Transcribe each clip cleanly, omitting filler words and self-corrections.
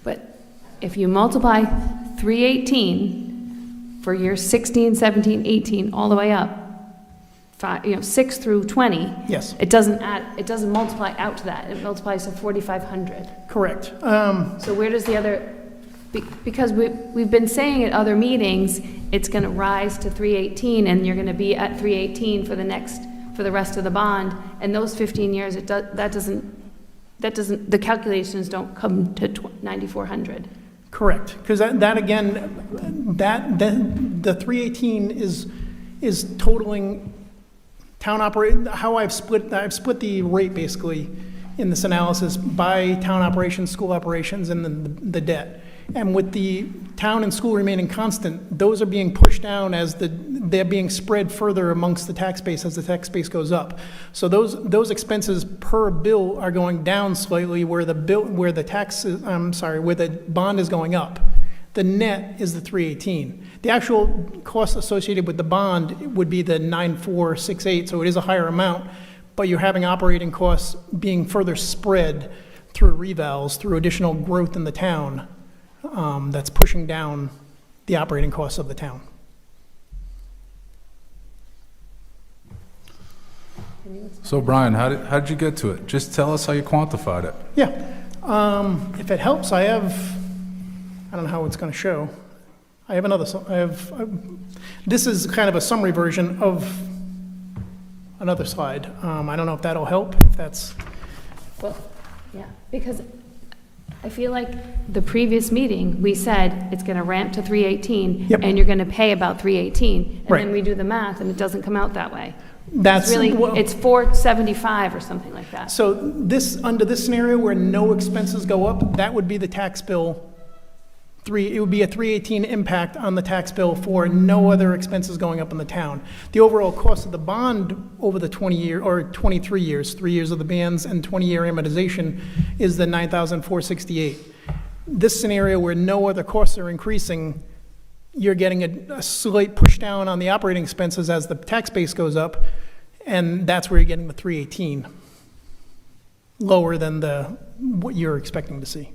But if you multiply 318 for years 16, 17, 18, all the way up, 6 through 20, Yes, it doesn't multiply out to that. It multiplies to 4,500. correct. So where does the other, because we've been saying at other meetings, it's going to rise to 318, and you're going to be at 318 for the rest of the bond, and those 15 years, that doesn't, the calculations don't come to 9,400. Correct, because that again, the 318 is totaling town how I've split the rate basically in this analysis by town operations, school operations, and then the debt. And with the town and school remaining constant, those are being pushed down as they're being spread further amongst the tax base as the tax base goes up. So those expenses per bill are going down slightly where the bond is going up. The net is the 318. The actual cost associated with the bond would be the 9,468, so it is a higher amount, but you're having operating costs being further spread through revals, through additional growth in the town. That's pushing down the operating costs of the town. So Brian, how did you get to it? Just tell us how you quantified it. Yeah, if it helps, I don't know how it's going to show. I have another, this is kind of a summary version of another slide. I don't know if that'll help, if that's, Well, yeah, because I feel like the previous meeting, we said it's going to ramp to 318, Yep. and you're going to pay about 318, and Right. then we do the math, and it doesn't come out that way. that's It's really, well, it's 475 or something like that. so under this scenario where no expenses go up, that would be the tax bill. It would be a 318 impact on the tax bill for no other expenses going up in the town. The overall cost of the bond over the 20-year, or 23 years, 3 years of the bands and 20-year amortization is the 9,468. This scenario where no other costs are increasing, you're getting a slight push down on the operating expenses as the tax base goes up, and that's where you're getting the 318, lower than what you're expecting to see.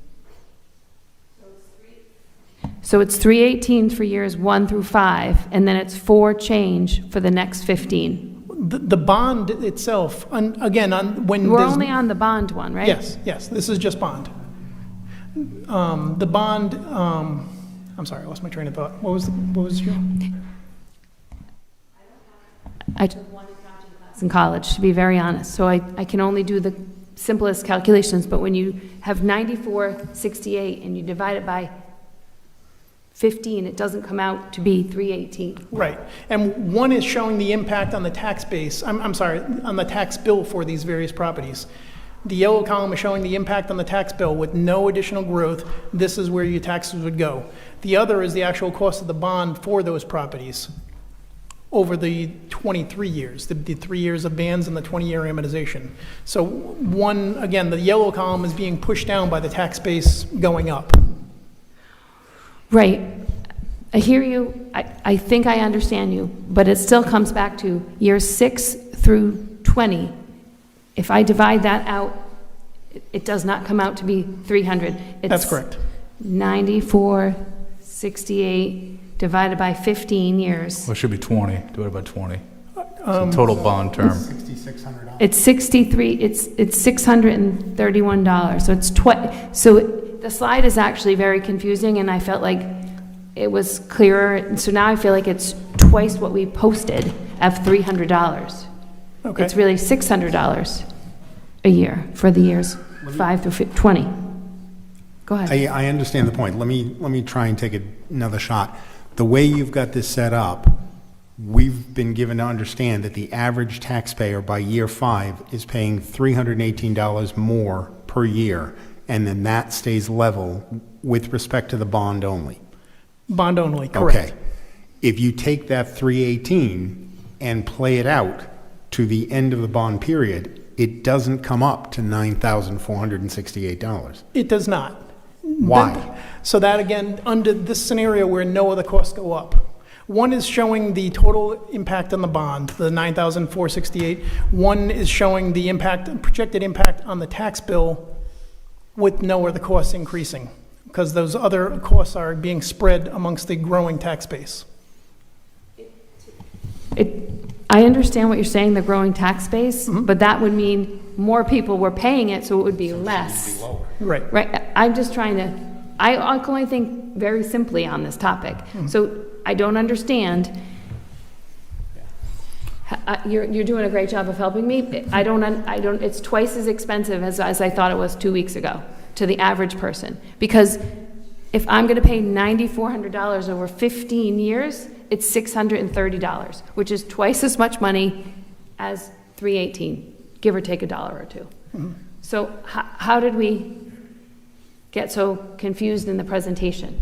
So it's 318 for years 1 through 5, and then it's 4 change for the next 15. The bond itself, when We're there's... only on the bond one, right? Yes, this is just bond. The bond, I'm sorry, I lost my train of thought. What was your? I took one accounting class in college, to be very honest, so I can only do the simplest calculations, but when you have 9468 and you divide it by 15, it doesn't come out to be 318. Right, and one is showing the impact on the tax base, I'm sorry, on the tax bill for these various properties. The yellow column is showing the impact on the tax bill with no additional growth. This is where your taxes would go. The other is the actual cost of the bond for those properties over the 23 years, the 3 years of bands and the 20-year amortization. So one, again, the yellow column is being pushed down by the tax base going up. Right. I hear you. I think I understand you, but it still comes back to years 6 through 20. If I divide that out, it does not come out to be 300. That's correct. 9468 divided by 15 years. Well, it should be 20, divided by 20. So total bond term. $6,600. It's 63, it's $631. So it's so the slide is actually very confusing, and I felt like it was clearer. And so now I feel like it's twice what we posted of $300. Okay. It's really $600 a year for the years 5 through 20. Go ahead. I understand the point. Let me try and take another shot. The way you've got this set up, we've been given to understand that the average taxpayer by year 5 is paying $318 more per year, and then that stays level with respect to the bond only. Bond only, correct. Okay. If you take that 318 and play it out to the end of the bond period, it doesn't come up to $9,468. It does not. Why? So that again, under this scenario where no other costs go up, one is showing the total impact on the bond, the 9,468. One is showing the impact, projected impact on the tax bill with no other costs increasing, because those other costs are being spread amongst the growing tax base. I understand what you're saying, the growing tax base, but that would mean more people were paying it, so it would be less. Right. Right, I'm just trying to, I can only think very simply on this topic. So I don't understand. You're doing a great job of helping me. I don't, it's twice as expensive as I thought it was 2 weeks ago to the average person. Because if I'm gonna pay $9,400 over 15 years, it's $630, which is twice as much money as 318, give or take $1 or $2. So how did we get so confused in the presentation?